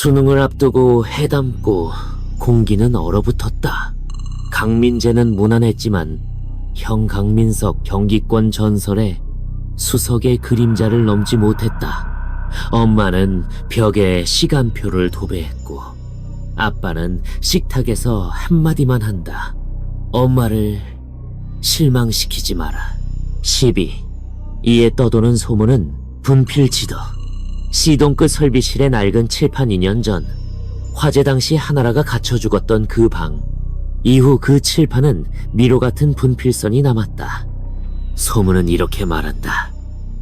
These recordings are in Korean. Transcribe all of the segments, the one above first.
수능을 앞두고 해담고 공기는 얼어붙었다. 강민재는 무난했지만 형 강민석 경기권 전설의 수석의 그림자를 넘지 못했다. 엄마는 벽에 시간표를 도배했고 아빠는 식탁에서 한마디만 한다. 엄마를 실망시키지 마라. 12. 이에 떠도는 소문은 분필지도. 시동 끝 설비실의 낡은 칠판 2년 전 화재 당시 하나라가 갇혀 죽었던 그 방. 이후 그 칠판은 미로 같은 분필선이 남았다. 소문은 이렇게 말한다.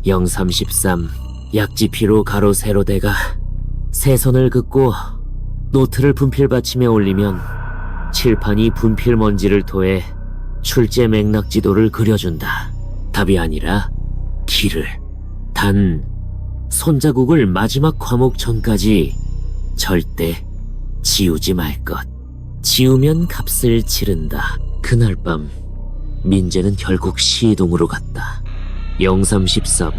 0313 약지피로 가로 세로 대가 세 선을 긋고 노트를 분필 받침에 올리면 칠판이 분필 먼지를 토해 출제 맥락 지도를 그려준다. 답이 아니라 길을. 단 손자국을 마지막 과목 전까지 절대 지우지 말 것. 지우면 값을 치른다. 그날 밤 민재는 결국 시동으로 갔다. 0313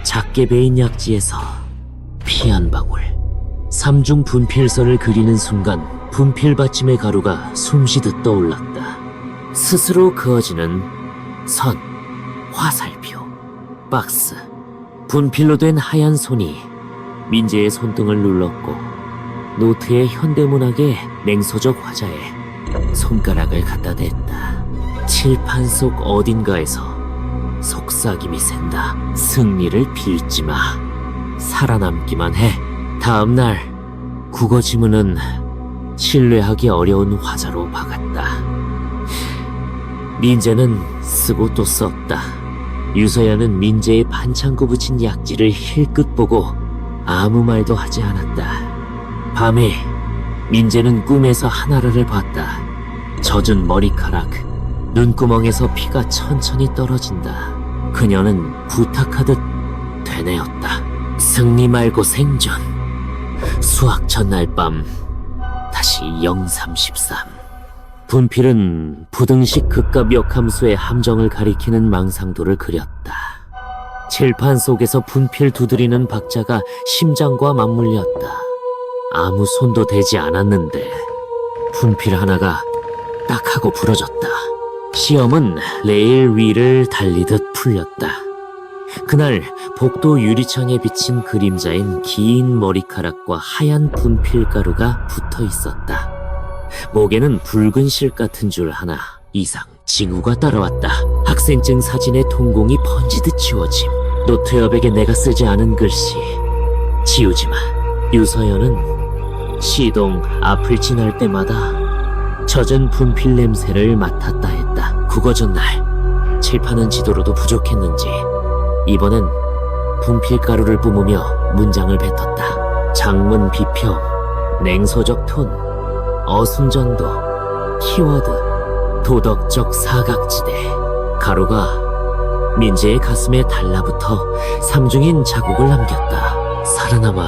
작게 베인 약지에서 피 한 방울. 삼중 분필선을 그리는 순간 분필 받침의 가루가 숨쉬듯 떠올랐다. 스스로 그어지는 선, 화살표, 박스. 분필로 된 하얀 손이 민재의 손등을 눌렀고 노트의 현대문학의 냉소적 화자에 손가락을 갖다 댔다. 칠판 속 어딘가에서 속삭임이 샌다. 승리를 빌지 마. 살아남기만 해. 다음 날 국어 지문은 신뢰하기 어려운 화자로 박았다. 민재는 쓰고 또 썼다. 유서연은 민재의 반창고 붙인 약지를 힐끗 보고 아무 말도 하지 않았다. 밤에 민재는 꿈에서 하나라를 봤다. 젖은 머리카락, 눈구멍에서 피가 천천히 떨어진다. 그녀는 부탁하듯 되뇌었다. 승리 말고 생존. 수학 전날 밤 다시 0313. 분필은 부등식 극과 역함수의 함정을 가리키는 망상도를 그렸다. 칠판 속에서 분필 두드리는 박자가 심장과 맞물렸다. 아무 손도 대지 않았는데 분필 하나가 딱 하고 부러졌다. 시험은 레일 위를 달리듯 풀렸다. 그날 복도 유리창에 비친 그림자엔 긴 머리카락과 하얀 분필가루가 붙어 있었다. 목에는 붉은 실 같은 줄 하나 이상 징후가 따라왔다. 학생증 사진의 통공이 번지듯 지워짐. 노트 여백에 내가 쓰지 않은 글씨 지우지 마. 유서연은 시동 앞을 지날 때마다 젖은 분필 냄새를 맡았다 했다. 국어 전날 칠판은 지도로도 부족했는지 이번엔 분필가루를 뿜으며 문장을 뱉었다. 장문 비평, 냉소적 톤, 어순전도, 키워드, 도덕적 사각지대. 가루가 민재의 가슴에 달라붙어 삼중인 자국을 남겼다. 살아남아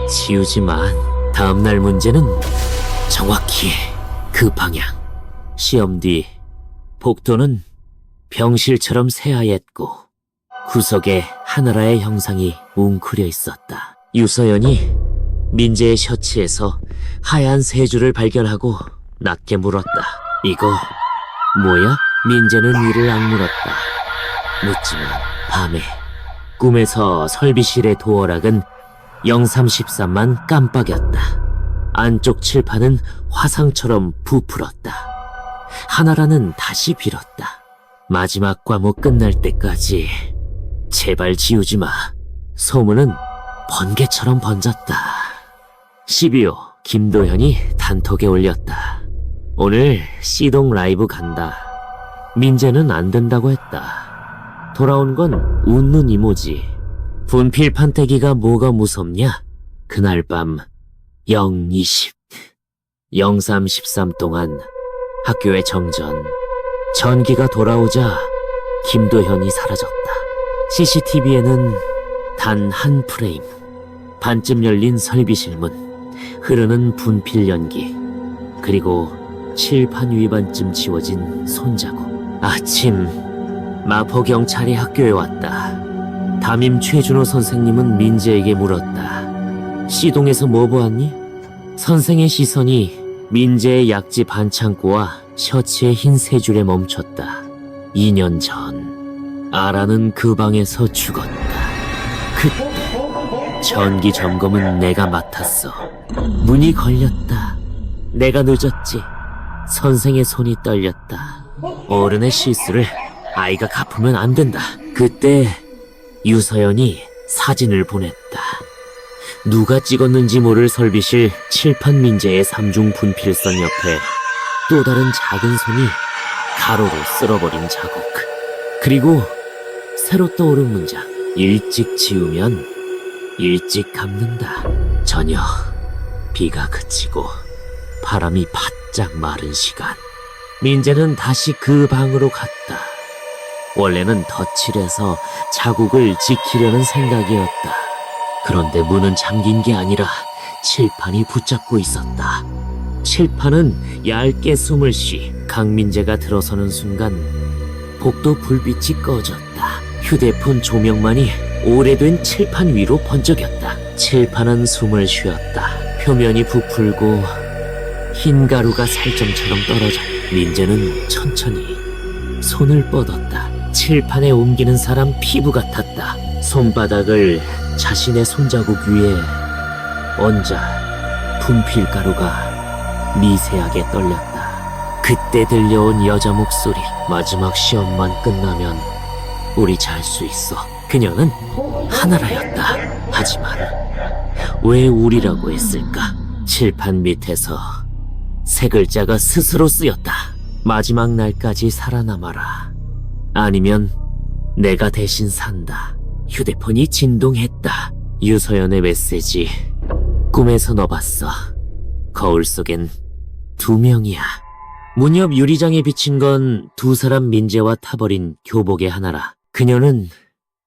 지우지만 다음날 문제는 정확히 그 방향. 시험 뒤 복도는 병실처럼 새하얗고 구석에 하나라의 형상이 웅크려 있었다. 유서연이 민재의 셔츠에서 하얀 세 줄을 발견하고 낮게 물었다. 이거 뭐야? 민재는 이를 악물었다. 묻지만 밤에 꿈에서 설비실의 도어락은 0313만 깜빡였다. 안쪽 칠판은 화상처럼 부풀었다. 하나라는 다시 빌었다. 마지막 과목 끝날 때까지 제발 지우지 마. 소문은 번개처럼 번졌다. 12호 김도현이 단톡에 올렸다. 오늘 C동 라이브 간다. 민재는 안 된다고 했다. 돌아온 건 웃는 이모지. 분필 판때기가 뭐가 무섭냐? 그날 밤 020 0313 동안 학교의 정전. 전기가 돌아오자 김도현이 사라졌다. CCTV에는 단 한 프레임. 반쯤 열린 설비실 문, 흐르는 분필 연기, 그리고 칠판 위반쯤 지워진 손자국. 아침 마포경찰이 학교에 왔다. 담임 최준호 선생님은 민재에게 물었다. C동에서 뭐 보았니? 선생의 시선이 민재의 약지 반창고와 셔츠의 흰 세 줄에 멈췄다. 2년 전 아라는 그 방에서 죽었다. 그때 전기 점검은 내가 맡았어. 문이 걸렸다. 내가 늦었지. 선생의 손이 떨렸다. 어른의 실수를 아이가 갚으면 안 된다. 그때 유서연이 사진을 보냈다. 누가 찍었는지 모를 설비실 칠판 민재의 삼중 분필선 옆에 또 다른 작은 손이 가로로 쓸어버린 자국. 그리고 새로 떠오른 문장. 일찍 지우면 일찍 갚는다. 저녁 비가 그치고 바람이 바짝 마른 시간. 민재는 다시 그 방으로 갔다. 원래는 덧칠해서 자국을 지키려는 생각이었다. 그런데 문은 잠긴 게 아니라 칠판이 붙잡고 있었다. 칠판은 얇게 숨을 쉬 강민재가 들어서는 순간 복도 불빛이 꺼졌다. 휴대폰 조명만이 오래된 칠판 위로 번쩍였다. 칠판은 숨을 쉬었다. 표면이 부풀고 흰 가루가 살점처럼 떨어져. 민재는 천천히 손을 뻗었다. 칠판에 옮기는 사람 피부 같았다. 손바닥을 자신의 손자국 위에 얹자 분필가루가 미세하게 떨렸다. 그때 들려온 여자 목소리. 마지막 시험만 끝나면 우리 잘 수 있어. 그녀는 하나라였다. 하지만 왜 우리라고 했을까? 칠판 밑에서 세 글자가 스스로 쓰였다. 마지막 날까지 살아남아라. 아니면 내가 대신 산다. 휴대폰이 진동했다. 유서연의 메시지. 꿈에서 너 봤어. 거울 속엔 2명이야. 문 옆 유리장에 비친 건 두 사람 민재와 타버린 교복의 하나라. 그녀는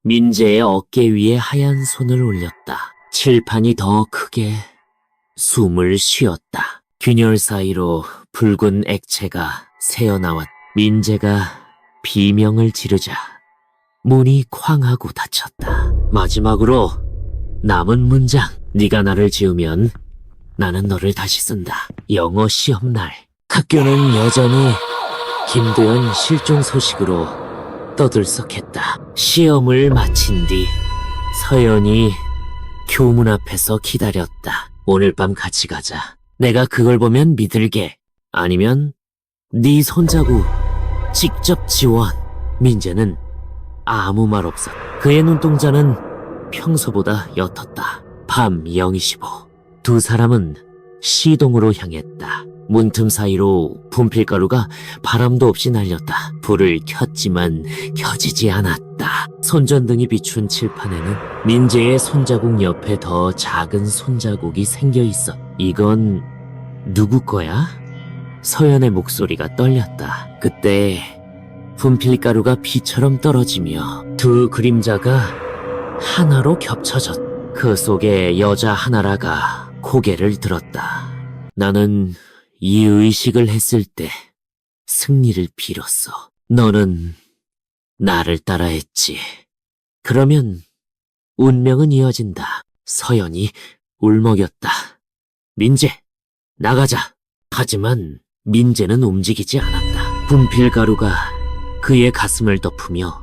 민재의 어깨 위에 하얀 손을 올렸다. 칠판이 더 크게 숨을 쉬었다. 균열 사이로 붉은 액체가 새어나왔. 민재가 비명을 지르자 문이 쾅 하고 닫혔다. 마지막으로 남은 문장. 네가 나를 지우면 나는 너를 다시 쓴다. 영어 시험날. 학교는 여전히 김도연 실종 소식으로 떠들썩했다. 시험을 마친 뒤 서연이 교문 앞에서 기다렸다. 오늘 밤 같이 가자. 내가 그걸 보면 믿을게. 아니면 네 손자국 직접 지원. 민재는 아무 말 없었다. 그의 눈동자는 평소보다 옅었다. 밤 0:25. 두 사람은 C동으로 향했다. 문틈 사이로 분필가루가 바람도 없이 날렸다. 불을 켰지만 켜지지 않았다. 손전등이 비춘 칠판에는 민재의 손자국 옆에 더 작은 손자국이 생겨 있어. 이건 누구 거야? 서연의 목소리가 떨렸다. 그때 분필가루가 비처럼 떨어지며 두 그림자가 하나로 겹쳐졌다. 그 속에 여자 하나라가 고개를 들었다. 나는 이 의식을 했을 때 승리를 빌었어. 너는 나를 따라했지. 그러면 운명은 이어진다. 서연이 울먹였다. 민재, 나가자. 하지만 민재는 움직이지 않았다. 분필가루가 그의 가슴을 덮으며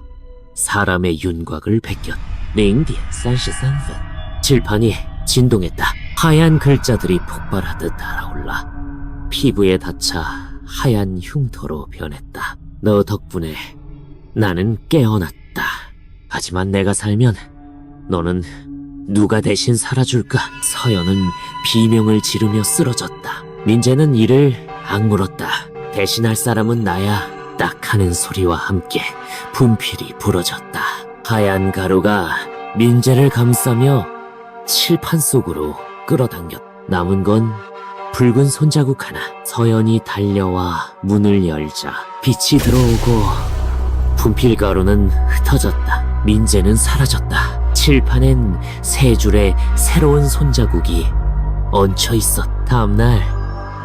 사람의 윤곽을 베꼈다. 0点 33분. 칠판이 진동했다. 하얀 글자들이 폭발하듯 달아올라 피부에 닿자 하얀 흉터로 변했다. 너 덕분에 나는 깨어났다. 하지만 내가 살면 너는 누가 대신 살아줄까? 서연은 비명을 지르며 쓰러졌다. 민재는 이를 악물었다. 대신할 사람은 나야. 딱 하는 소리와 함께 분필이 부러졌다. 하얀 가루가 민재를 감싸며 칠판 속으로 끌어당겼다. 남은 건 붉은 손자국 하나. 서연이 달려와 문을 열자 빛이 들어오고 분필가루는 흩어졌다. 민재는 사라졌다. 칠판엔 세 줄의 새로운 손자국이 얹혀 있었다. 다음날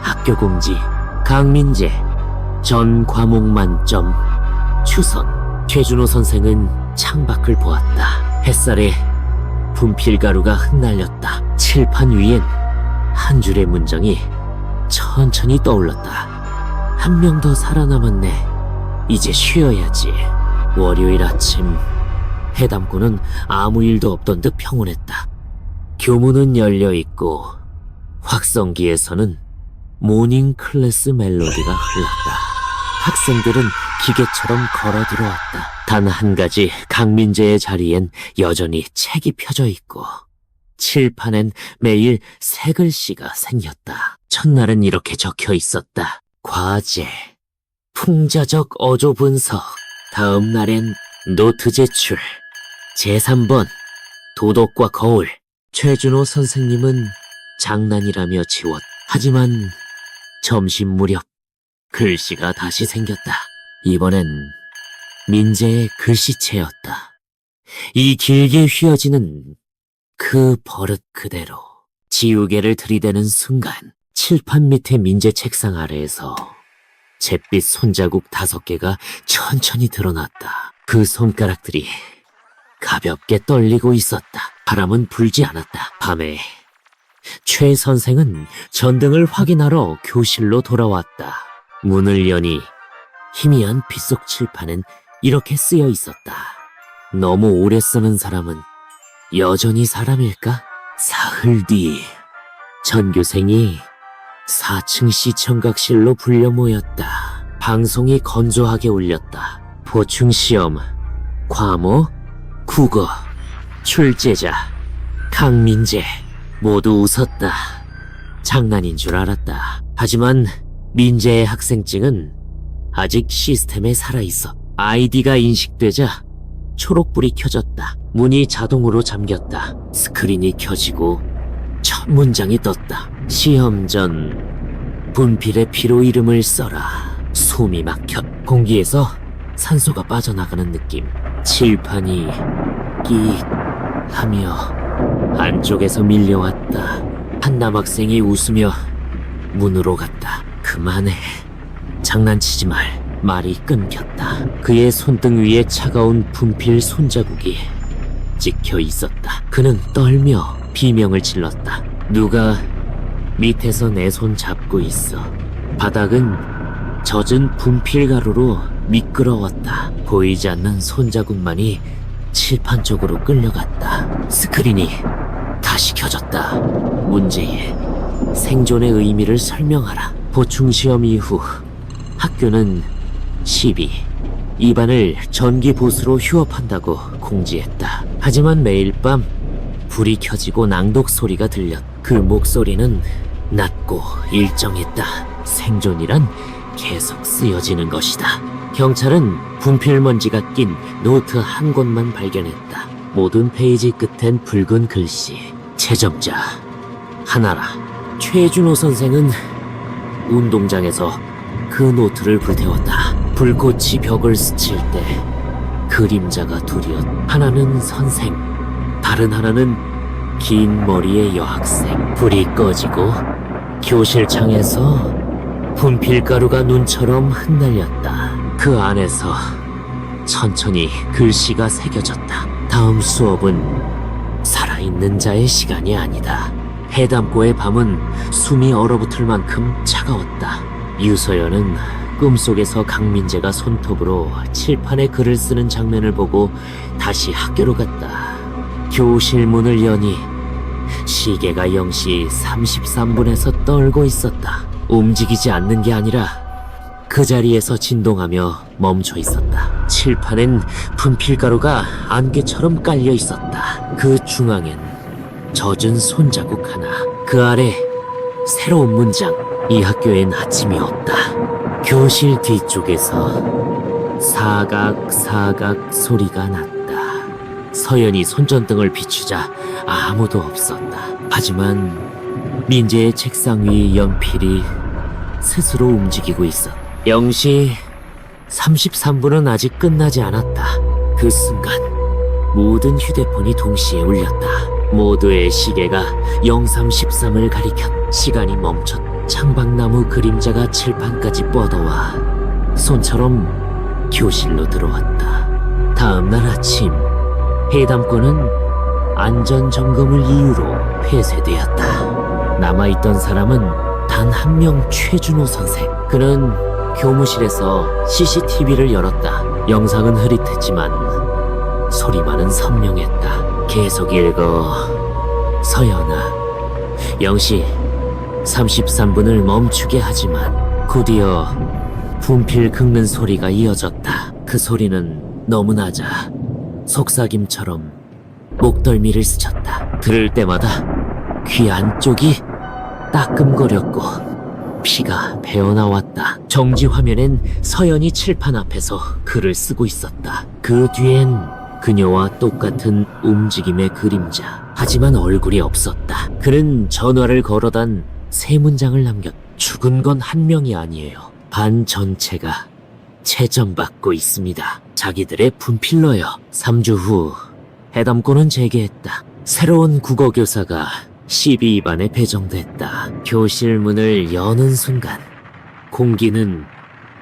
학교 공지. 강민재 전 과목 만점. 추선. 최준호 선생은 창밖을 보았다. 햇살에 분필가루가 흩날렸다. 칠판 위엔 한 줄의 문장이 천천히 떠올랐다. 한 명 더 살아남았네. 이제 쉬어야지. 월요일 아침, 해담고는 아무 일도 없던 듯 평온했다. 교문은 열려있고 확성기에서는 모닝 클래스 멜로디가 흘렀다. 학생들은 기계처럼 걸어 들어왔다. 단 한 가지 강민재의 자리엔 여전히 책이 펴져 있고 칠판엔 매일 새 글씨가 생겼다. 첫날은 이렇게 적혀 있었다. 과제, 풍자적 어조 분석. 다음 날엔 노트 제출. 제3번, 도덕과 거울. 최준호 선생님은 장난이라며 지웠다. 하지만 점심 무렵 글씨가 다시 생겼다. 이번엔 민재의 글씨체였다. 이 길게 휘어지는 그 버릇 그대로 지우개를 들이대는 순간 칠판 밑에 민재 책상 아래에서 잿빛 손자국 5개가 천천히 드러났다. 그 손가락들이 가볍게 떨리고 있었다. 바람은 불지 않았다. 밤에 최 선생은 전등을 확인하러 교실로 돌아왔다. 문을 여니 희미한 빗속 칠판엔 이렇게 쓰여 있었다. 너무 오래 쓰는 사람은 여전히 사람일까? 사흘 뒤 전교생이 4층 시청각실로 불려 모였다. 방송이 건조하게 울렸다. 보충시험, 과목, 국어, 출제자, 강민재 모두 웃었다. 장난인 줄 알았다. 하지만 민재의 학생증은 아직 시스템에 살아있어. 아이디가 인식되자 초록불이 켜졌다. 문이 자동으로 잠겼다. 스크린이 켜지고 첫 문장이 떴다. 시험 전 분필에 피로 이름을 써라. 숨이 막혀 공기에서 산소가 빠져나가는 느낌. 칠판이 끼익 하며 안쪽에서 밀려왔다. 한 남학생이 웃으며 문으로 갔다. 그만해. 장난치지 말. 말이 끊겼다. 그의 손등 위에 차가운 분필 손자국이 찍혀 있었다. 그는 떨며 비명을 질렀다. 누가 밑에서 내 손 잡고 있어. 바닥은 젖은 분필 가루로 미끄러웠다. 보이지 않는 손자국만이 칠판 쪽으로 끌려갔다. 스크린이 다시 켜졌다. 문제의 생존의 의미를 설명하라. 보충시험 이후 학교는 2반을 전기 보수로 휴업한다고 공지했다. 하지만 매일 밤 불이 켜지고 낭독 소리가 들렸다. 그 목소리는 낮고 일정했다. 생존이란 계속 쓰여지는 것이다. 경찰은 분필 먼지가 낀 노트 한 권만 발견했다. 모든 페이지 끝엔 붉은 글씨. 채점자 하나라. 최준호 선생은 운동장에서 그 노트를 불태웠다. 불꽃이 벽을 스칠 때 그림자가 둘이었다. 하나는 선생, 다른 하나는 긴 머리의 여학생. 불이 꺼지고 교실 창에서 분필가루가 눈처럼 흩날렸다. 그 안에서 천천히 글씨가 새겨졌다. 다음 수업은 살아있는 자의 시간이 아니다. 해담고의 밤은 숨이 얼어붙을 만큼 차가웠다. 유서연은 꿈속에서 강민재가 손톱으로 칠판에 글을 쓰는 장면을 보고 다시 학교로 갔다. 교실 문을 여니 시계가 0시 33분에서 떨고 있었다. 움직이지 않는 게 아니라 그 자리에서 진동하며 멈춰 있었다. 칠판엔 분필가루가 안개처럼 깔려 있었다. 그 중앙엔 젖은 손자국 하나. 그 아래 새로운 문장. 이 학교엔 아침이 없다. 교실 뒤쪽에서 사각 소리가 났다. 서연이 손전등을 비추자 아무도 없었다. 하지만 민재의 책상 위 연필이 스스로 움직이고 있었다. 0시 33분은 아직 끝나지 않았다. 그 순간 모든 휴대폰이 동시에 울렸다. 모두의 시계가 0313을 가리켰다. 시간이 멈췄다. 창밖나무 그림자가 칠판까지 뻗어와 손처럼 교실로 들어왔다. 다음 날 아침 해담권은 안전점검을 이유로 폐쇄되었다. 남아있던 사람은 단 한 명 최준호 선생. 그는 교무실에서 CCTV를 열었다. 영상은 흐릿했지만 소리만은 선명했다. 계속 읽어. 서연아. 0시 33분을 멈추게 하지만 곧이어 분필 긁는 소리가 이어졌다. 그 소리는 너무 낮아 속삭임처럼 목덜미를 스쳤다. 들을 때마다 귀 안쪽이 따끔거렸고 피가 배어나왔다. 정지 화면엔 서연이 칠판 앞에서 글을 쓰고 있었다. 그 뒤엔 그녀와 똑같은 움직임의 그림자. 하지만 얼굴이 없었다. 그는 전화를 걸어단 세 문장을 남겼다. 죽은 건 한 명이 아니에요. 반 전체가 채점받고 있습니다. 자기들의 분필러요. 3주 후 해담권은 재개했다. 새로운 국어교사가 12반에 배정됐다. 교실 문을 여는 순간 공기는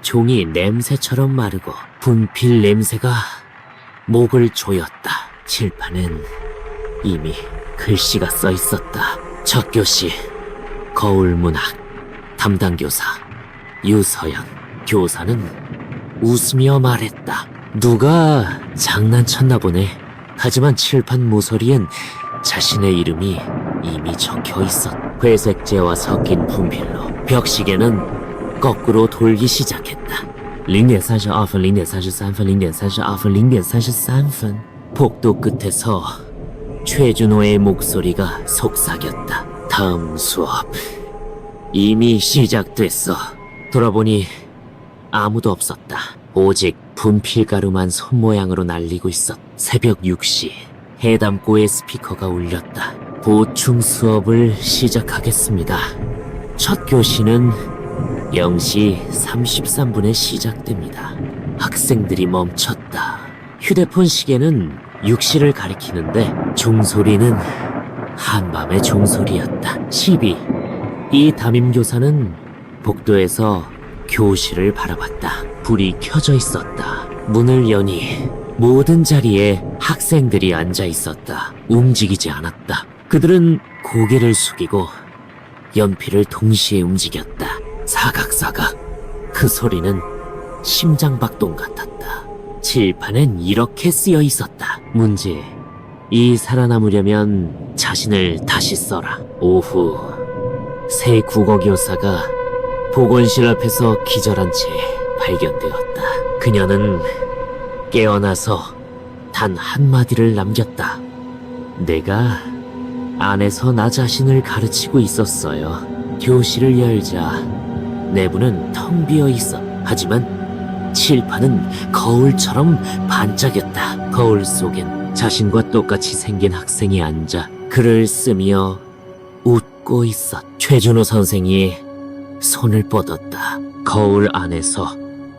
종이 냄새처럼 마르고 분필 냄새가 목을 조였다. 칠판엔 이미 글씨가 써 있었다. 첫 교시 거울문학 담당 교사 유서연. 교사는 웃으며 말했다. 누가 장난쳤나 보네. 하지만 칠판 모서리엔 자신의 이름이 이미 적혀 있었다. 회색재와 섞인 분필로 벽시계는 거꾸로 돌기 시작했다. 0.32分, 0.33分, 0.32分, 0.33分. 복도 끝에서 최준호의 목소리가 속삭였다. 다음 수업 이미 시작됐어. 돌아보니 아무도 없었다. 오직 분필가루만 손모양으로 날리고 있었다. 새벽 6시 해담고의 스피커가 울렸다. 보충 수업을 시작하겠습니다. 첫 교시는 0시 33분에 시작됩니다. 학생들이 멈췄다. 휴대폰 시계는 6시를 가리키는데 종소리는 한밤의 종소리였다. 12. 이 담임교사는 복도에서 교실을 바라봤다. 불이 켜져 있었다. 문을 여니 모든 자리에 학생들이 앉아 있었다. 움직이지 않았다. 그들은 고개를 숙이고 연필을 동시에 움직였다. 사각사각. 그 소리는 심장박동 같았다. 칠판엔 이렇게 쓰여 있었다. 문제. 이 살아남으려면 자신을 다시 써라. 오후 새 국어교사가 보건실 앞에서 기절한 채 발견되었다. 그녀는 깨어나서 단 한마디를 남겼다. 내가 안에서 나 자신을 가르치고 있었어요. 교실을 열자 내부는 텅 비어 있어. 하지만 칠판은 거울처럼 반짝였다. 거울 속엔 자신과 똑같이 생긴 학생이 앉아 글을 쓰며 웃고 있었다. 최준호 선생이 손을 뻗었다. 거울 안에서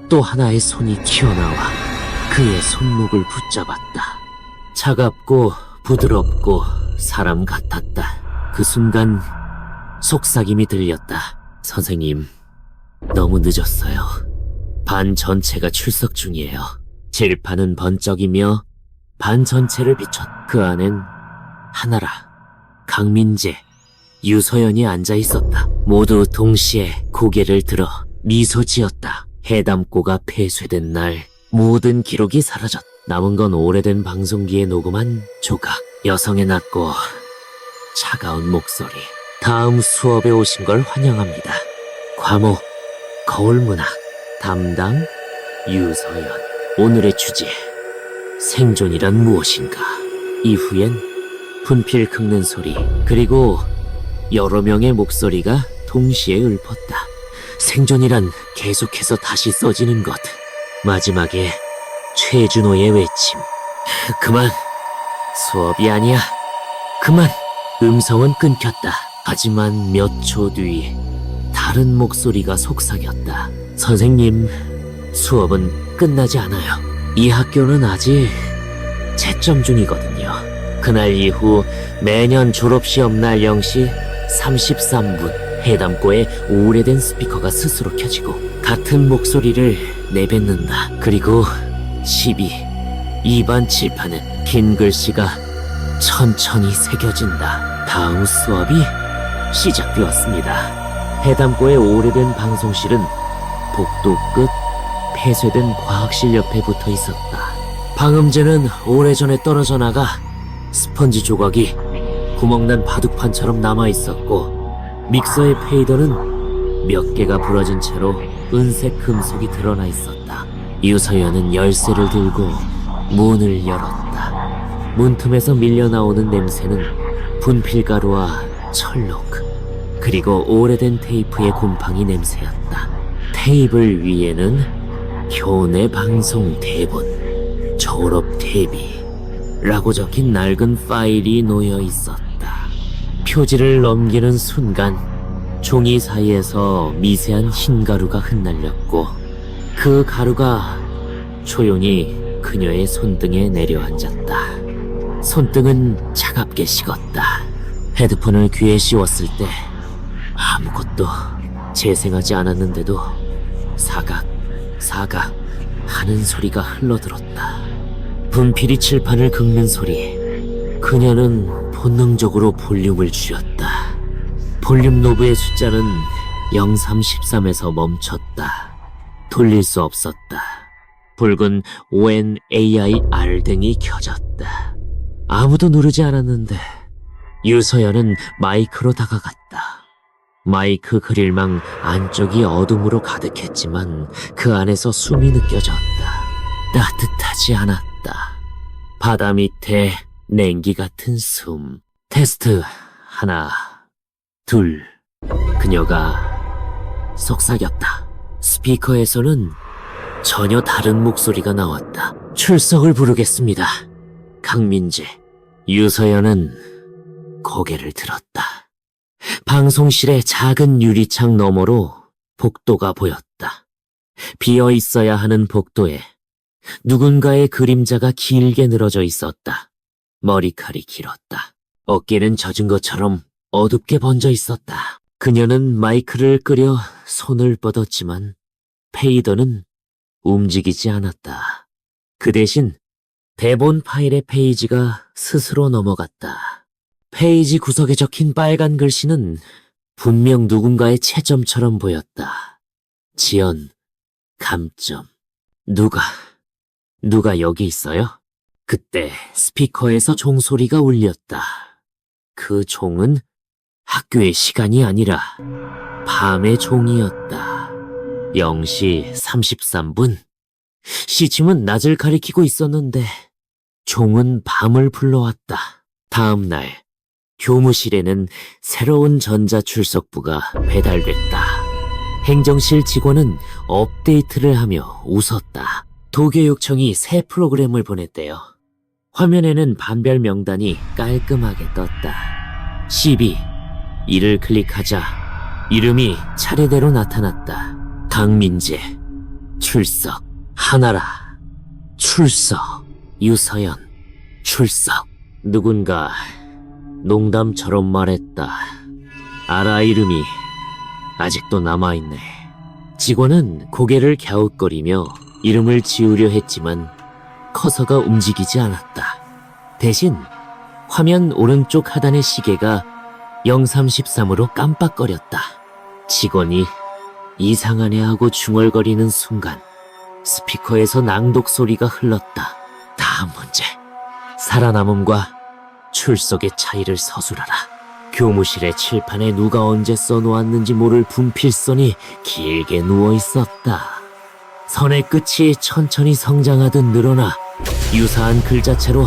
또 하나의 손이 튀어나와 그의 손목을 붙잡았다. 차갑고 부드럽고 사람 같았다. 그 순간 속삭임이 들렸다. 선생님, 너무 늦었어요. 반 전체가 출석 중이에요. 칠판은 번쩍이며 반 전체를 비췄. 그 안엔 하나라, 강민재, 유서연이 앉아 있었다. 모두 동시에 고개를 들어 미소 지었다. 해담고가 폐쇄된 날 모든 기록이 사라졌다. 남은 건 오래된 방송기에 녹음한 조각. 여성의 낮고 차가운 목소리. 다음 수업에 오신 걸 환영합니다. 과목 거울문학 담당 유서연. 오늘의 주제 생존이란 무엇인가. 이후엔 분필 긁는 소리 그리고 여러 명의 목소리가 동시에 읊었다. 생존이란 계속해서 다시 써지는 것. 마지막에 최준호의 외침. 그만. 수업이 아니야. 그만. 음성은 끊겼다. 하지만 몇 초 뒤 다른 목소리가 속삭였다. 선생님, 수업은 끝나지 않아요. 이 학교는 아직 채점 중이거든요. 그날 이후 매년 졸업시험 날 0시 33분 해담고의 오래된 스피커가 스스로 켜지고 같은 목소리를 내뱉는다. 그리고 12. 2반 칠판은 긴 글씨가 천천히 새겨진다. 다음 수업이 시작되었습니다. 해담고의 오래된 방송실은 복도 끝 폐쇄된 과학실 옆에 붙어 있었다. 방음제는 오래전에 떨어져 나가 스펀지 조각이 구멍난 바둑판처럼 남아 있었고, 믹서의 페이더는 몇 개가 부러진 채로 은색 금속이 드러나 있었다. 유서연은 열쇠를 들고 문을 열었다. 문틈에서 밀려나오는 냄새는 분필가루와 철록, 그리고 오래된 테이프의 곰팡이 냄새였다. 테이블 위에는 교내 방송 대본, 졸업 대비라고 적힌 낡은 파일이 놓여 있었다. 표지를 넘기는 순간 종이 사이에서 미세한 흰 가루가 흩날렸고, 그 가루가 조용히 그녀의 손등에 내려앉았다. 손등은 차갑게 식었다. 헤드폰을 귀에 씌웠을 때 아무것도 재생하지 않았는데도 사각 사각 하는 소리가 흘러들었다. 분필이 칠판을 긁는 소리. 그녀는 본능적으로 볼륨을 줄였다. 볼륨 노브의 숫자는 0313에서 멈췄다. 돌릴 수 없었다. 붉은 ONAIR 등이 켜졌다. 아무도 누르지 않았는데 유서연은 마이크로 다가갔다. 마이크 그릴망 안쪽이 어둠으로 가득했지만 그 안에서 숨이 느껴졌다. 따뜻하지 않았다. 바다 밑에 냉기 같은 숨. 테스트 하나, 둘. 그녀가 속삭였다. 스피커에서는 전혀 다른 목소리가 나왔다. 출석을 부르겠습니다. 강민재. 유서연은 고개를 들었다. 방송실의 작은 유리창 너머로 복도가 보였다. 비어 있어야 하는 복도에 누군가의 그림자가 길게 늘어져 있었다. 머리칼이 길었다. 어깨는 젖은 것처럼 어둡게 번져 있었다. 그녀는 마이크를 끄려 손을 뻗었지만 페이더는 움직이지 않았다. 그 대신 대본 파일의 페이지가 스스로 넘어갔다. 페이지 구석에 적힌 빨간 글씨는 분명 누군가의 채점처럼 보였다. 지연, 감점. 누가 여기 있어요? 그때 스피커에서 종소리가 울렸다. 그 종은 학교의 시간이 아니라 밤의 종이었다. 0시 33분. 시침은 낮을 가리키고 있었는데 종은 밤을 불러왔다. 다음 날 교무실에는 새로운 전자출석부가 배달됐다. 행정실 직원은 업데이트를 하며 웃었다. 도교육청이 새 프로그램을 보냈대요. 화면에는 반별 명단이 깔끔하게 떴다. 12. 이를 클릭하자 이름이 차례대로 나타났다. 강민재, 출석. 하나라, 출석. 유서연, 출석. 누군가 농담처럼 말했다. 아라 이름이 아직도 남아있네. 직원은 고개를 갸웃거리며 이름을 지우려 했지만 커서가 움직이지 않았다. 대신 화면 오른쪽 하단의 시계가 0313으로 깜빡거렸다. 직원이 이상하네 하고 중얼거리는 순간 스피커에서 낭독 소리가 흘렀다. 다음 문제. 살아남음과 출석의 차이를 서술하라. 교무실의 칠판에 누가 언제 써놓았는지 모를 분필선이 길게 누워있었다. 선의 끝이 천천히 성장하듯 늘어나 유사한 글자체로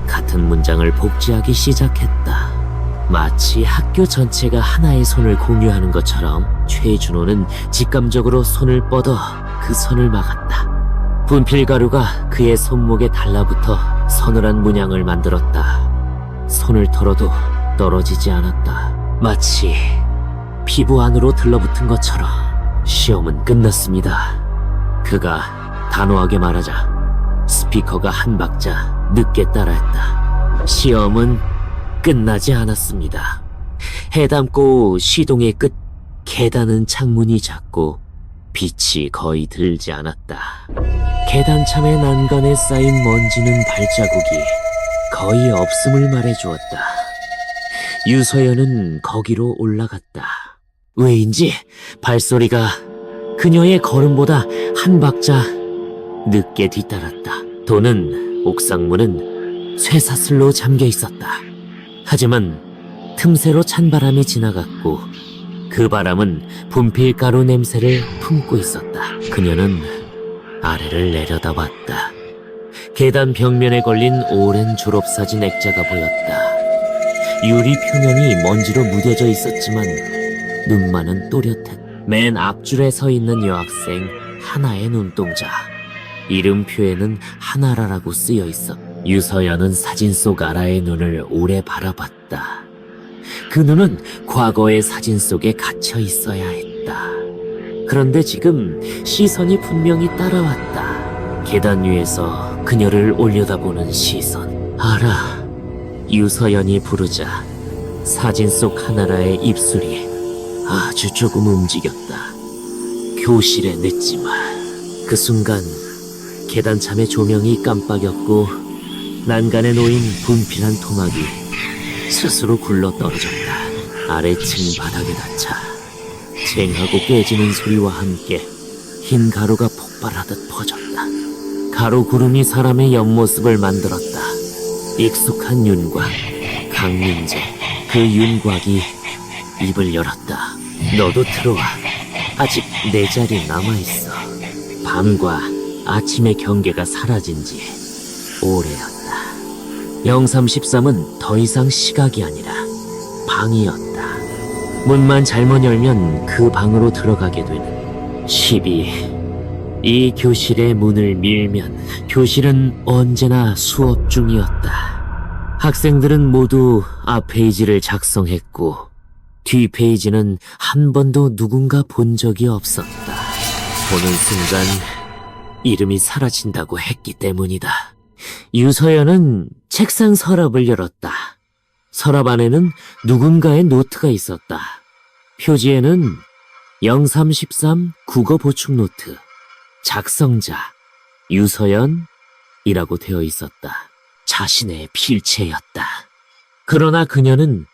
같은 문장을 복제하기 시작했다. 마치 학교 전체가 하나의 손을 공유하는 것처럼 최준호는 직감적으로 손을 뻗어 그 선을 막았다. 분필가루가 그의 손목에 달라붙어 서늘한 문양을 만들었다. 손을 털어도 떨어지지 않았다. 마치 피부 안으로 들러붙은 것처럼. 시험은 끝났습니다. 그가 단호하게 말하자 스피커가 한 박자 늦게 따라했다. 시험은 끝나지 않았습니다. 해담고 시동의 끝 계단은 창문이 작고 빛이 거의 들지 않았다. 계단참의 난간에 쌓인 먼지는 발자국이 거의 없음을 말해주었다. 유서연은 거기로 올라갔다. 왜인지 발소리가 그녀의 걸음보다 한 박자 늦게 뒤따랐다. 도는 옥상문은 쇠사슬로 잠겨 있었다. 하지만 틈새로 찬바람이 지나갔고 그 바람은 분필가루 냄새를 품고 있었다. 그녀는 아래를 내려다봤다. 계단 벽면에 걸린 오랜 졸업사진 액자가 보였다. 유리 표면이 먼지로 무뎌져 있었지만 눈만은 또렷했다. 맨 앞줄에 서 있는 여학생 하나의 눈동자. 이름표에는 하나라라고 쓰여 있어. 유서연은 사진 속 아라의 눈을 오래 바라봤다. 그 눈은 과거의 사진 속에 갇혀 있어야 했다. 그런데 지금 시선이 분명히 따라왔다. 계단 위에서 그녀를 올려다보는 시선. 아라. 유서연이 부르자 사진 속 하나라의 입술이 아주 조금 움직였다. 교실에 늦지만 그 순간 계단참의 조명이 깜빡였고 난간에 놓인 분필 한 토막이 스스로 굴러 떨어졌다. 아래층 바닥에 닿자 쟁하고 깨지는 소리와 함께 흰 가루가 폭발하듯 퍼졌다. 가루 구름이 사람의 옆모습을 만들었다. 익숙한 윤곽, 강민재. 그 윤곽이 입을 열었다. 너도 들어와. 아직 내 자리 남아있어. 밤과 아침의 경계가 사라진 지 오래였다. 0313은 더 이상 시각이 아니라 방이었다. 문만 잘못 열면 그 방으로 들어가게 되는 12. 이 교실의 문을 밀면 교실은 언제나 수업 중이었다. 학생들은 모두 앞 페이지를 작성했고 뒤 페이지는 한 번도 누군가 본 적이 없었다. 보는 순간 이름이 사라진다고 했기 때문이다. 유서연은 책상 서랍을 열었다. 서랍 안에는 누군가의 노트가 있었다. 표지에는 0313 국어 보충 노트, 작성자 유서연이라고 되어 있었다. 자신의 필체였다. 그러나 그녀는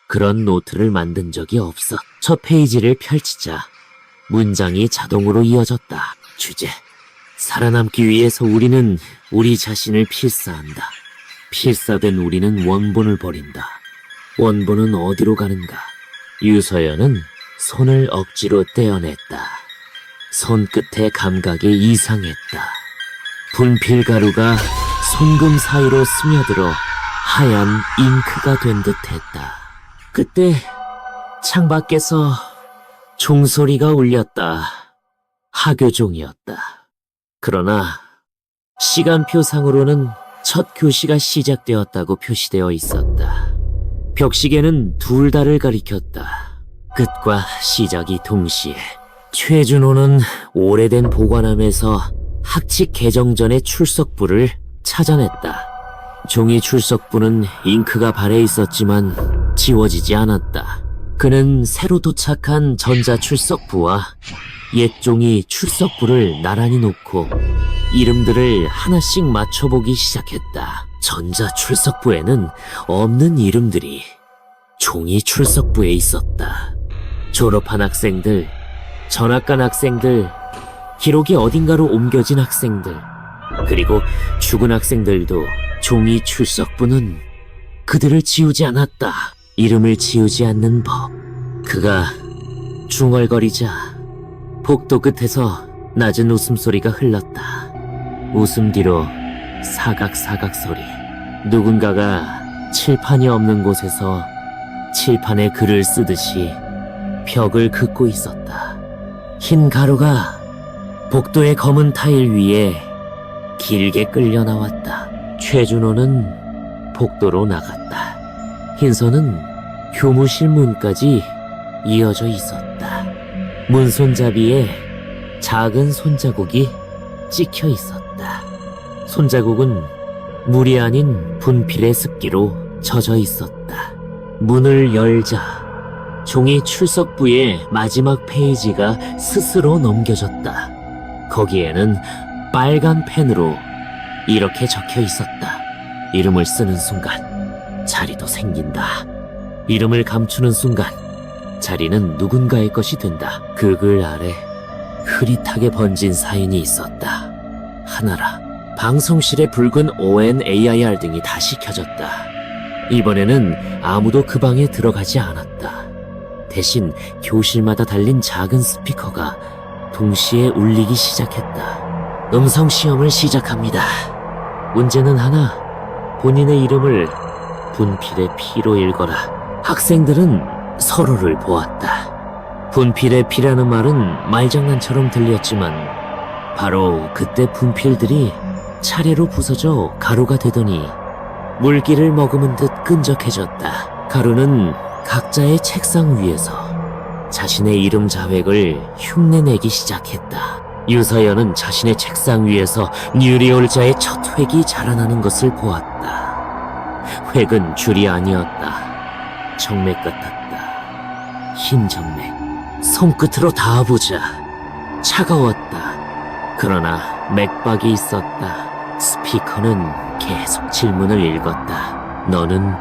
그런 노트를 만든 적이 없어. 첫 페이지를 펼치자 문장이 자동으로 이어졌다. 주제: 살아남기 위해서 우리는 우리 자신을 필사한다. 필사된 우리는 원본을 버린다. 원본은 어디로 가는가? 유서연은 손을 억지로 떼어냈다. 손끝의 감각이 이상했다. 분필 가루가 손금 사이로 스며들어 하얀 잉크가 된 듯했다. 그때 창밖에서 종소리가 울렸다. 하교종이었다. 그러나 시간표상으로는 첫 교시가 시작되었다고 표시되어 있었다. 벽시계는 둘 다를 가리켰다. 끝과 시작이 동시에. 최준호는 오래된 보관함에서 학칙 개정 전의 출석부를 찾아냈다. 종이 출석부는 잉크가 발해 있었지만 지워지지 않았다. 그는 새로 도착한 전자 출석부와 옛 종이 출석부를 나란히 놓고 이름들을 하나씩 맞춰보기 시작했다. 전자 출석부에는 없는 이름들이 종이 출석부에 있었다. 졸업한 학생들, 전학 간 학생들, 기록이 어딘가로 옮겨진 학생들, 그리고 죽은 학생들도 종이 출석부는 그들을 지우지 않았다. 이름을 지우지 않는 법. 그가 중얼거리자 복도 끝에서 낮은 웃음소리가 흘렀다. 웃음 뒤로 사각사각 소리. 누군가가 칠판이 없는 곳에서 칠판에 글을 쓰듯이 벽을 긋고 있었다. 흰 가루가 복도의 검은 타일 위에 길게 끌려 나왔다. 최준호는 복도로 나갔다. 흰선은 교무실 문까지 이어져 있었다. 문 손잡이에 작은 손자국이 찍혀 있었다. 손자국은 물이 아닌 분필의 습기로 젖어 있었다. 문을 열자 종이 출석부의 마지막 페이지가 스스로 넘겨졌다. 거기에는 빨간 펜으로 이렇게 적혀 있었다. 이름을 쓰는 순간 자리도 생긴다. 이름을 감추는 순간 자리는 누군가의 것이 된다. 그 글 아래 흐릿하게 번진 사인이 있었다. 하나라. 방송실의 붉은 ONAIR 등이 다시 켜졌다. 이번에는 아무도 그 방에 들어가지 않았다. 대신 교실마다 달린 작은 스피커가 동시에 울리기 시작했다. 음성 시험을 시작합니다. 문제는 하나. 본인의 이름을 분필의 피로 읽어라. 학생들은 서로를 보았다. 분필의 피라는 말은 말장난처럼 들렸지만 바로 그때 분필들이 차례로 부서져 가루가 되더니 물기를 머금은 듯 끈적해졌다. 가루는 각자의 책상 위에서 자신의 이름 자획을 흉내내기 시작했다. 유서연은 자신의 책상 위에서 뉴리올자의 첫 획이 자라나는 것을 보았다. 획은 줄이 아니었다. 정맥 같았다. 흰 정맥. 손끝으로 닿아보자. 차가웠다. 그러나 맥박이 있었다. 스피커는 계속 질문을 읽었다. 너는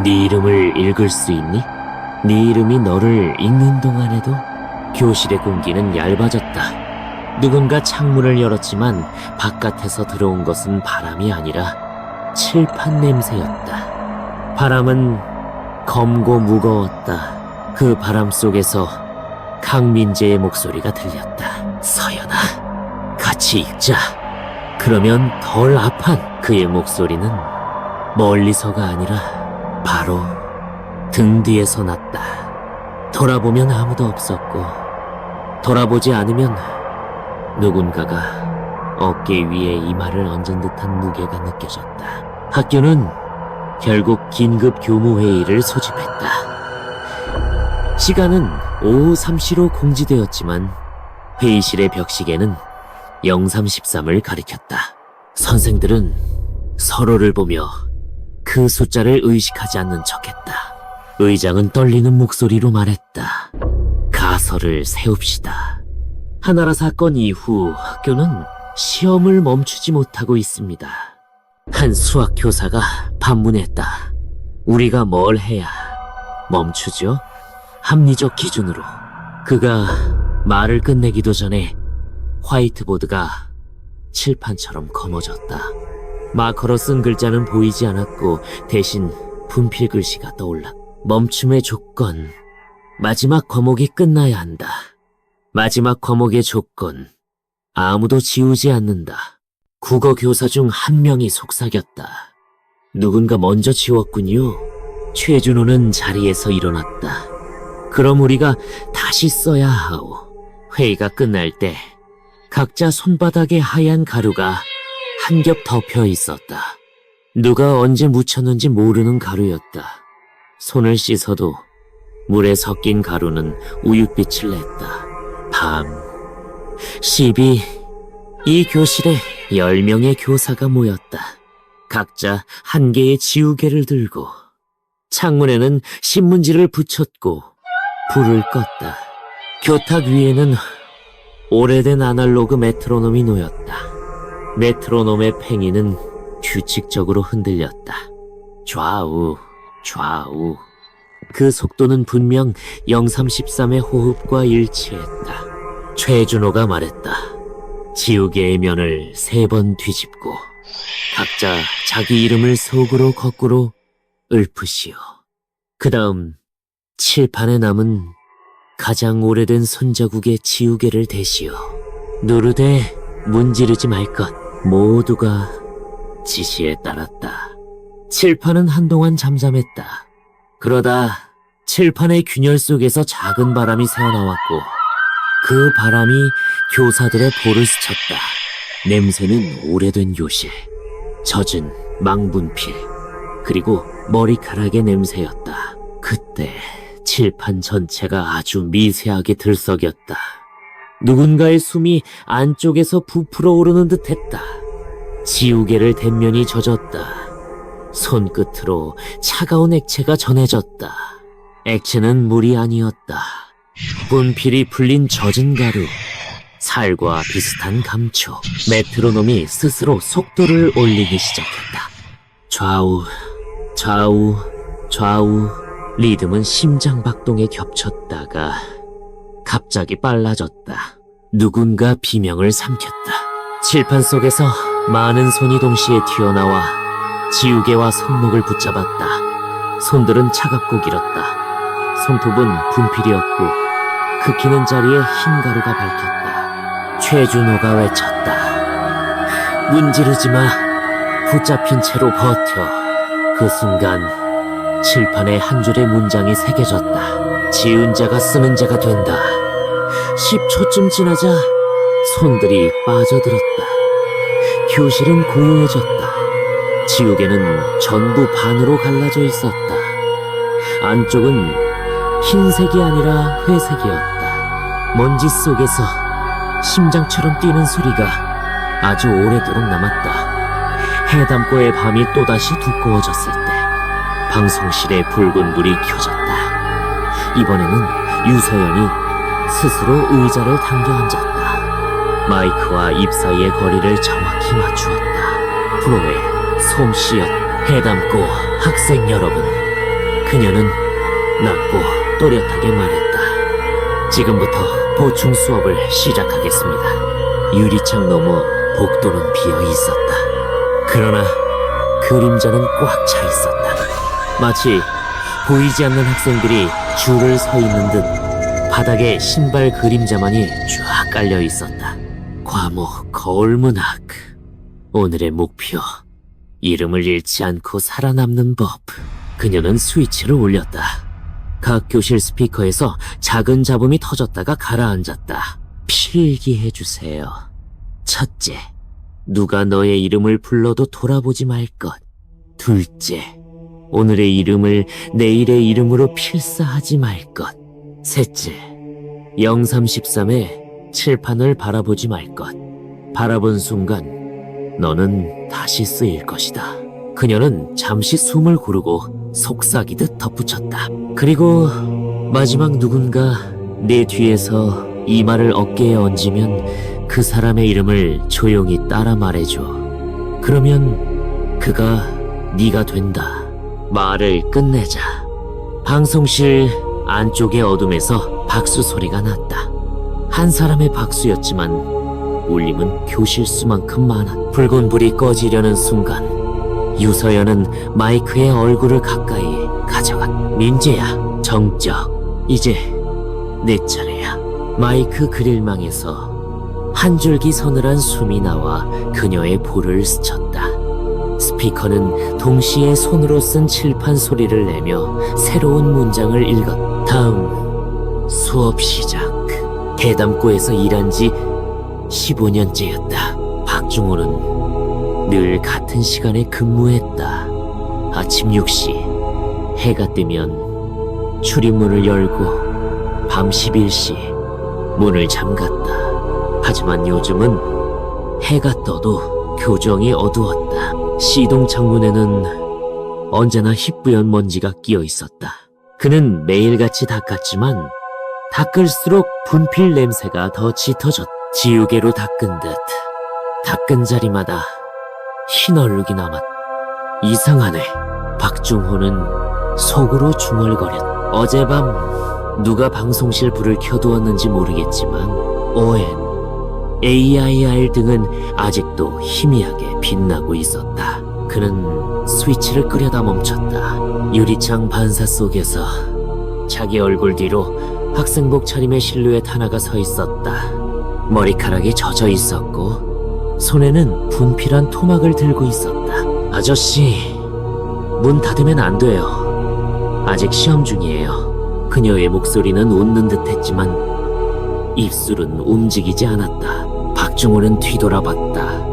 네 이름을 읽을 수 있니? 네 이름이 너를 읽는 동안에도 교실의 공기는 얇아졌다. 누군가 창문을 열었지만 바깥에서 들어온 것은 바람이 아니라 칠판 냄새였다. 바람은 검고 무거웠다. 그 바람 속에서 강민재의 목소리가 들렸다. 서연아, 같이 읽자. 그러면 덜 아판. 그의 목소리는 멀리서가 아니라 바로 등 뒤에서 났다. 돌아보면 아무도 없었고 돌아보지 않으면 누군가가 어깨 위에 이마를 얹은 듯한 무게가 느껴졌다. 학교는 결국 긴급 교무회의를 소집했다. 시간은 오후 3시로 공지되었지만 회의실의 벽시계는 0313을 가리켰다. 선생들은 서로를 보며 그 숫자를 의식하지 않는 척했다. 의장은 떨리는 목소리로 말했다. 가설을 세웁시다. 하나라 사건 이후 학교는 시험을 멈추지 못하고 있습니다. 한 수학 교사가 반문했다. 우리가 뭘 해야 멈추죠? 합리적 기준으로. 그가 말을 끝내기도 전에 화이트보드가 칠판처럼 검어졌다. 마커로 쓴 글자는 보이지 않았고 대신 분필 글씨가 떠올라. 멈춤의 조건. 마지막 과목이 끝나야 한다. 마지막 과목의 조건. 아무도 지우지 않는다. 국어 교사 중 한 명이 속삭였다. 누군가 먼저 지웠군요. 최준호는 자리에서 일어났다. 그럼 우리가 다시 써야 하오. 회의가 끝날 때 각자 손바닥에 하얀 가루가 한 겹 덮여 있었다. 누가 언제 묻혔는지 모르는 가루였다. 손을 씻어도 물에 섞인 가루는 우윳빛을 냈다. 밤. 12. 이 교실에 10명의 교사가 모였다. 각자 한 개의 지우개를 들고 창문에는 신문지를 붙였고 불을 껐다. 교탁 위에는 오래된 아날로그 메트로놈이 놓였다. 메트로놈의 팽이는 규칙적으로 흔들렸다. 좌우, 좌우. 그 속도는 분명 0313의 호흡과 일치했다. 최준호가 말했다. 지우개의 면을 3번 뒤집고 각자 자기 이름을 속으로 거꾸로 읊으시오. 그 다음 칠판에 남은 가장 오래된 손자국의 지우개를 대시오. 누르되 문지르지 말 것. 모두가 지시에 따랐다. 칠판은 한동안 잠잠했다. 그러다 칠판의 균열 속에서 작은 바람이 새어나왔고 그 바람이 교사들의 볼을 스쳤다. 냄새는 오래된 교실, 젖은 망분필, 그리고 머리카락의 냄새였다. 그때 칠판 전체가 아주 미세하게 들썩였다. 누군가의 숨이 안쪽에서 부풀어 오르는 듯했다. 지우개를 댄 면이 젖었다. 손끝으로 차가운 액체가 전해졌다. 액체는 물이 아니었다. 분필이 풀린 젖은 가루, 살과 비슷한 감촉. 메트로놈이 스스로 속도를 올리기 시작했다. 좌우, 좌우, 좌우. 리듬은 심장박동에 겹쳤다가 갑자기 빨라졌다. 누군가 비명을 삼켰다. 칠판 속에서 많은 손이 동시에 튀어나와 지우개와 손목을 붙잡았다. 손들은 차갑고 길었다. 손톱은 분필이었고 긁히는 자리에 흰 가루가 밝혔다. 최준호가 외쳤다. 문지르지 마. 붙잡힌 채로 버텨. 그 순간 칠판에 한 줄의 문장이 새겨졌다. 지은 자가 쓰는 자가 된다. 10초쯤 지나자 손들이 빠져들었다. 교실은 고요해졌다. 지우개는 전부 반으로 갈라져 있었다. 안쪽은 흰색이 아니라 회색이었다. 먼지 속에서 심장처럼 뛰는 소리가 아주 오래도록 남았다. 해담고의 밤이 또다시 두꺼워졌을 때 방송실에 붉은 불이 켜졌다. 이번에는 유서연이 스스로 의자를 당겨 앉았다. 마이크와 입 사이의 거리를 정확히 맞추었다. 프로의 솜씨였다. 해담고 학생 여러분, 그녀는 낮고 또렷하게 말했다. 지금부터 보충 수업을 시작하겠습니다. 유리창 너머 복도는 비어 있었다. 그러나 그림자는 꽉 차 있었다. 마치 보이지 않는 학생들이 줄을 서 있는 듯 바닥에 신발 그림자만이 쫙 깔려 있었다. 과목 거울문학. 오늘의 목표. 이름을 잃지 않고 살아남는 법. 그녀는 스위치를 올렸다. 각 교실 스피커에서 작은 잡음이 터졌다가 가라앉았다. 필기해주세요. 첫째, 누가 너의 이름을 불러도 돌아보지 말 것. 둘째, 오늘의 이름을 내일의 이름으로 필사하지 말 것. 셋째, 0313에 칠판을 바라보지 말 것. 바라본 순간 너는 다시 쓰일 것이다. 그녀는 잠시 숨을 고르고 속삭이듯 덧붙였다. 그리고 마지막 누군가 내 뒤에서 이마를 어깨에 얹으면 그 사람의 이름을 조용히 따라 말해줘. 그러면 그가 네가 된다. 말을 끝내자. 방송실 안쪽의 어둠에서 박수 소리가 났다. 한 사람의 박수였지만 울림은 교실 수만큼 많았다. 붉은 불이 꺼지려는 순간 유서연은 마이크의 얼굴을 가까이 가져간. 민재야, 정적. 이제 내 차례야. 마이크 그릴망에서 한 줄기 서늘한 숨이 나와 그녀의 볼을 스쳤다. 스피커는 동시에 손으로 쓴 칠판 소리를 내며 새로운 문장을 읽었다. 다음 수업 시작. 해담고에서 일한 지 15년째였다. 박중호는 늘 같은 시간에 근무했다. 아침 6시. 해가 뜨면 출입문을 열고 밤 11시 문을 잠갔다. 하지만 요즘은 해가 떠도 교정이 어두웠다. 시동 창문에는 언제나 희뿌연 먼지가 끼어 있었다. 그는 매일같이 닦았지만 닦을수록 분필 냄새가 더 짙어졌다. 지우개로 닦은 듯 닦은 자리마다 흰 얼룩이 남았다. 이상하네. 박중호는 속으로 중얼거렸다. 어젯밤 누가 방송실 불을 켜두었는지 모르겠지만 ON, AIR 등은 아직도 희미하게 빛나고 있었다. 그는 스위치를 끄려다 멈췄다. 유리창 반사 속에서 자기 얼굴 뒤로 학생복 차림의 실루엣 하나가 서 있었다. 머리카락이 젖어 있었고 손에는 분필한 토막을 들고 있었다. 아저씨, 문 닫으면 안 돼요. 아직 시험 중이에요. 그녀의 목소리는 웃는 듯 했지만 입술은 움직이지 않았다. 박중호는 뒤돌아봤다.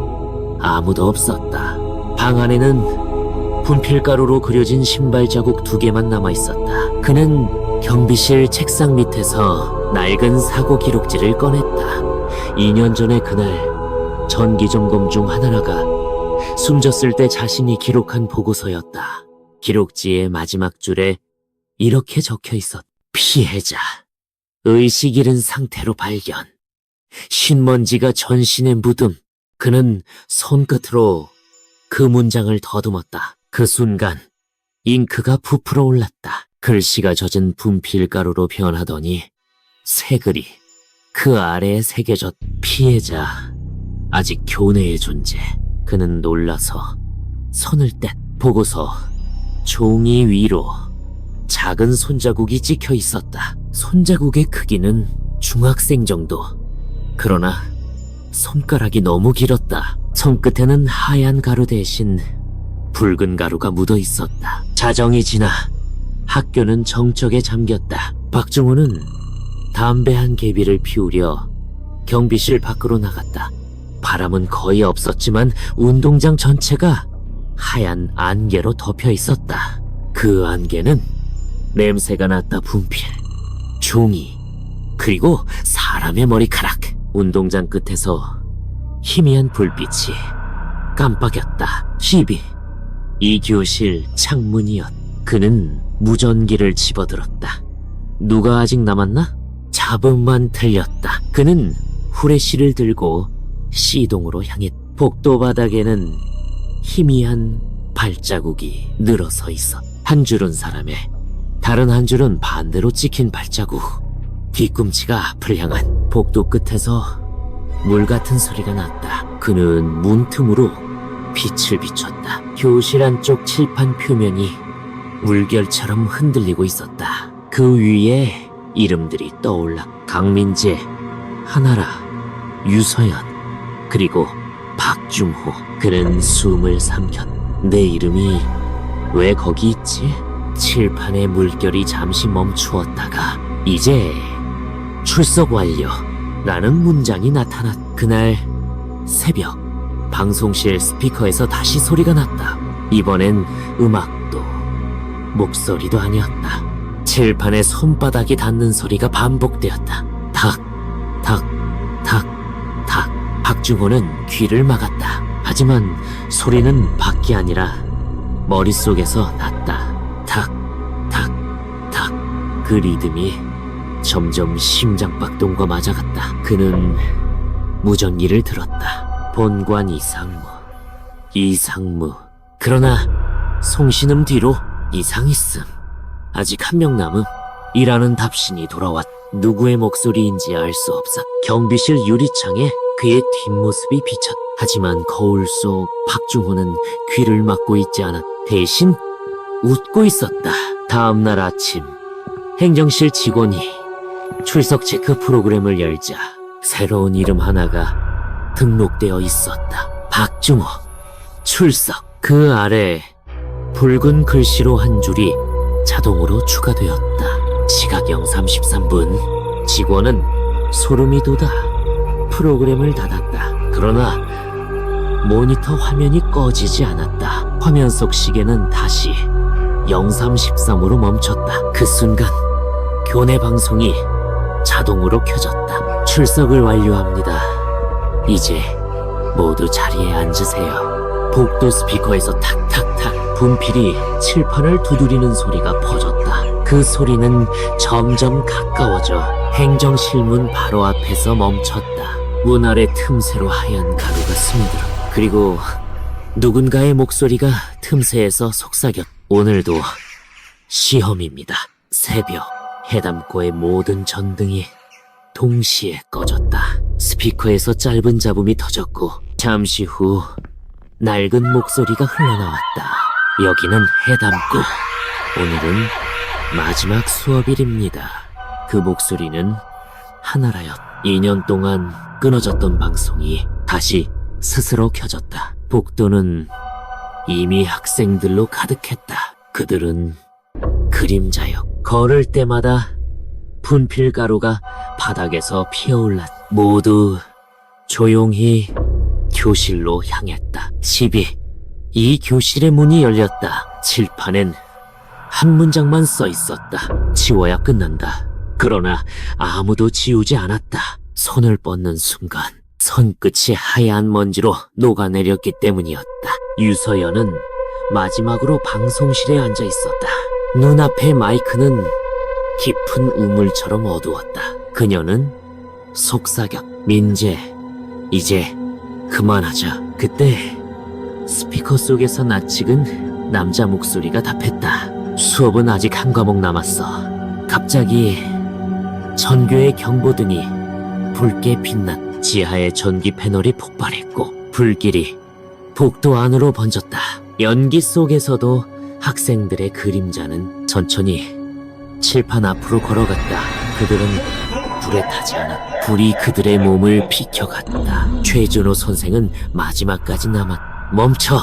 아무도 없었다. 방 안에는 분필가루로 그려진 신발 자국 2개만 남아있었다. 그는 경비실 책상 밑에서 낡은 사고 기록지를 꺼냈다. 2년 전에 그날 전기점검 중 하나라가 숨졌을 때 자신이 기록한 보고서였다. 기록지의 마지막 줄에 이렇게 적혀 있었다. 피해자. 의식 잃은 상태로 발견. 흰먼지가 전신에 묻음. 그는 손끝으로 그 문장을 더듬었다. 그 순간 잉크가 부풀어 올랐다. 글씨가 젖은 분필가루로 변하더니 새글이 그 아래에 새겨졌. 피해자, 아직 교내의 존재. 그는 놀라서 손을 뗐. 보고서 종이 위로 작은 손자국이 찍혀 있었다. 손자국의 크기는 중학생 정도. 그러나 손가락이 너무 길었다. 손끝에는 하얀 가루 대신 붉은 가루가 묻어 있었다. 자정이 지나 학교는 정적에 잠겼다. 박중호는 담배 한 개비를 피우려 경비실 밖으로 나갔다. 바람은 거의 없었지만 운동장 전체가 하얀 안개로 덮여 있었다. 그 안개는 냄새가 났다. 분필, 종이, 그리고 사람의 머리카락. 운동장 끝에서 희미한 불빛이 깜빡였다. 12. 이 교실 창문이었다. 그는 무전기를 집어들었다. 누가 아직 남았나? 잡음만 들렸다. 그는 후레쉬를 들고 C동으로 향했다. 복도 바닥에는 희미한 발자국이 늘어서 있었다. 한 줄은 사람의, 다른 한 줄은 반대로 찍힌 발자국. 뒤꿈치가 앞을 향한. 복도 끝에서 물 같은 소리가 났다. 그는 문틈으로 빛을 비췄다. 교실 안쪽 칠판 표면이 물결처럼 흔들리고 있었다. 그 위에 이름들이 떠올라. 강민재, 하나라, 유서연, 그리고 박중호. 그는 숨을 삼켰다. 내 이름이 왜 거기 있지? 칠판의 물결이 잠시 멈추었다가 이제 출석 완료 라는 문장이 나타났다. 그날 새벽 방송실 스피커에서 다시 소리가 났다. 이번엔 음악도 목소리도 아니었다. 칠판에 손바닥이 닿는 소리가 반복되었다. 탁, 탁, 탁, 탁. 박중호는 귀를 막았다. 하지만 소리는 밖이 아니라 머릿속에서 났다. 탁, 탁, 탁. 그 리듬이 점점 심장박동과 맞아갔다. 그는 무전기를 들었다. 본관 이상무. 그러나 송신음 뒤로 이상있음. 아직 한 명 남음. 이라는 답신이 돌아왔다. 누구의 목소리인지 알 수 없었다. 경비실 유리창에 그의 뒷모습이 비쳤다. 하지만 거울 속 박중호는 귀를 막고 있지 않았다. 대신 웃고 있었다. 다음 날 아침 행정실 직원이 출석 체크 프로그램을 열자 새로운 이름 하나가 등록되어 있었다. 박중호 출석. 그 아래 붉은 글씨로 한 줄이 자동으로 추가되었다. 시각 03:13분. 직원은 소름이 돋아 프로그램을 닫았다. 그러나 모니터 화면이 꺼지지 않았다. 화면 속 시계는 다시 03:13으로 멈췄다. 그 순간 교내 방송이 자동으로 켜졌다. 출석을 완료합니다. 이제 모두 자리에 앉으세요. 복도 스피커에서 탁탁탁 분필이 칠판을 두드리는 소리가 퍼졌다. 그 소리는 점점 가까워져 행정실 문 바로 앞에서 멈췄다. 문 아래 틈새로 하얀 가루가 스며들었다. 그리고 누군가의 목소리가 틈새에서 속삭였다. 오늘도 시험입니다. 새벽 해담고의 모든 전등이 동시에 꺼졌다. 스피커에서 짧은 잡음이 터졌고 잠시 후 낡은 목소리가 흘러나왔다. 여기는 해담고. 오늘은 마지막 수업일입니다. 그 목소리는 하나라였다. 2년 동안 끊어졌던 방송이 다시 스스로 켜졌다. 복도는 이미 학생들로 가득했다. 그들은 그림자였. 걸을 때마다 분필가루가 바닥에서 피어올랐다. 모두 조용히 교실로 향했다. 12. 이 교실의 문이 열렸다. 칠판엔 한 문장만 써 있었다. 지워야 끝난다. 그러나 아무도 지우지 않았다. 손을 뻗는 순간 손끝이 하얀 먼지로 녹아내렸기 때문이었다. 유서연은 마지막으로 방송실에 앉아 있었다. 눈앞의 마이크는 깊은 우물처럼 어두웠다. 그녀는 속삭였다. 민재, 이제 그만하자. 그때 스피커 속에서 낯익은 남자 목소리가 답했다. 수업은 아직 한 과목 남았어. 갑자기 전교의 경보등이 붉게 빛났. 지하의 전기 패널이 폭발했고 불길이 복도 안으로 번졌다. 연기 속에서도 학생들의 그림자는 천천히 칠판 앞으로 걸어갔다. 그들은 불에 타지 않았다. 불이 그들의 몸을 비켜갔다. 최준호 선생은 마지막까지 멈춰!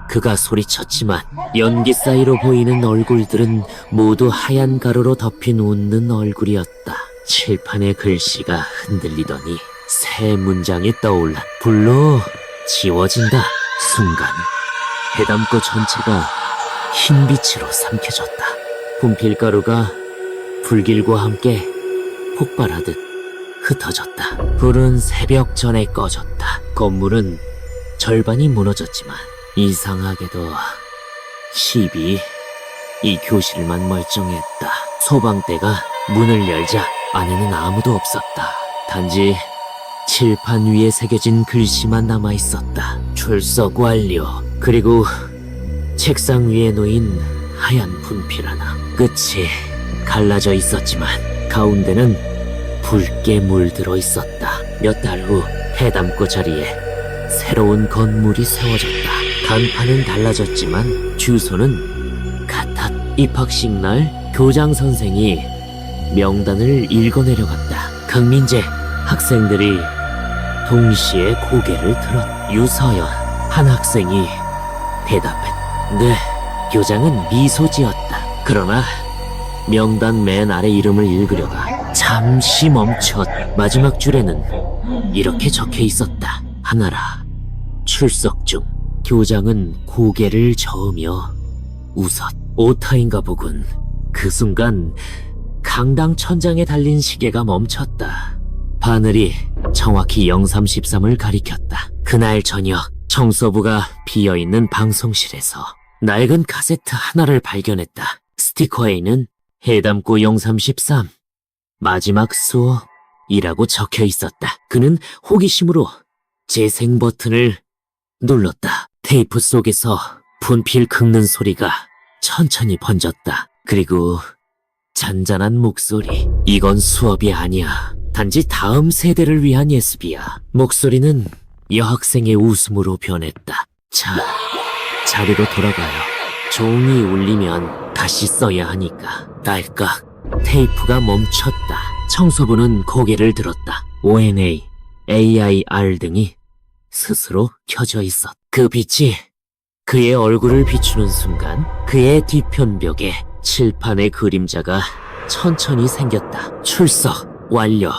그가 소리쳤지만 연기 사이로 보이는 얼굴들은 모두 하얀 가루로 덮인 웃는 얼굴이었다. 칠판의 글씨가 흔들리더니 새 문장이 떠올라. 불로 지워진다. 순간 해담꽃 전체가 흰빛으로 삼켜졌다. 분필가루가 불길과 함께 폭발하듯 흩어졌다. 불은 새벽 전에 꺼졌다. 건물은 절반이 무너졌지만 이상하게도 이 교실만 멀쩡했다. 소방대가 문을 열자 안에는 아무도 없었다. 단지 칠판 위에 새겨진 글씨만 남아있었다. 출석 완료. 그리고 책상 위에 놓인 하얀 분필 하나. 끝이 갈라져 있었지만 가운데는 붉게 물들어 있었다. 몇 달 후 해담꽃 자리에 새로운 건물이 세워졌다. 간판은 달라졌지만 주소는 같았. 입학식 날 교장 선생이 명단을 읽어 내려갔다. 강민재. 학생들이 동시에 고개를 들었. 유서연. 한 학생이 대답했다. 네. 교장은 미소 지었다. 그러나 명단 맨 아래 이름을 읽으려다 잠시 멈췄. 마지막 줄에는 이렇게 적혀 있었다. 하나라. 출석 중. 교장은 고개를 저으며 웃었. 오타인가 보군. 그 순간 강당 천장에 달린 시계가 멈췄다. 바늘이 정확히 0313을 가리켰다. 그날 저녁 청소부가 비어있는 방송실에서 낡은 카세트 하나를 발견했다. 스티커에는 해담고 0313 마지막 수업이라고 적혀 있었다. 그는 호기심으로 재생 버튼을 눌렀다. 테이프 속에서 분필 긁는 소리가 천천히 번졌다. 그리고 잔잔한 목소리. 이건 수업이 아니야. 단지 다음 세대를 위한 예습이야. 목소리는 여학생의 웃음으로 변했다. 자, 자리로 돌아가요. 종이 울리면 다시 써야 하니까. 딸깍. 테이프가 멈췄다. 청소부는 고개를 들었다. ONA, AIR 등이 스스로 켜져 있었다. 그 빛이 그의 얼굴을 비추는 순간 그의 뒤편 벽에 칠판의 그림자가 천천히 생겼다. 출석 완료.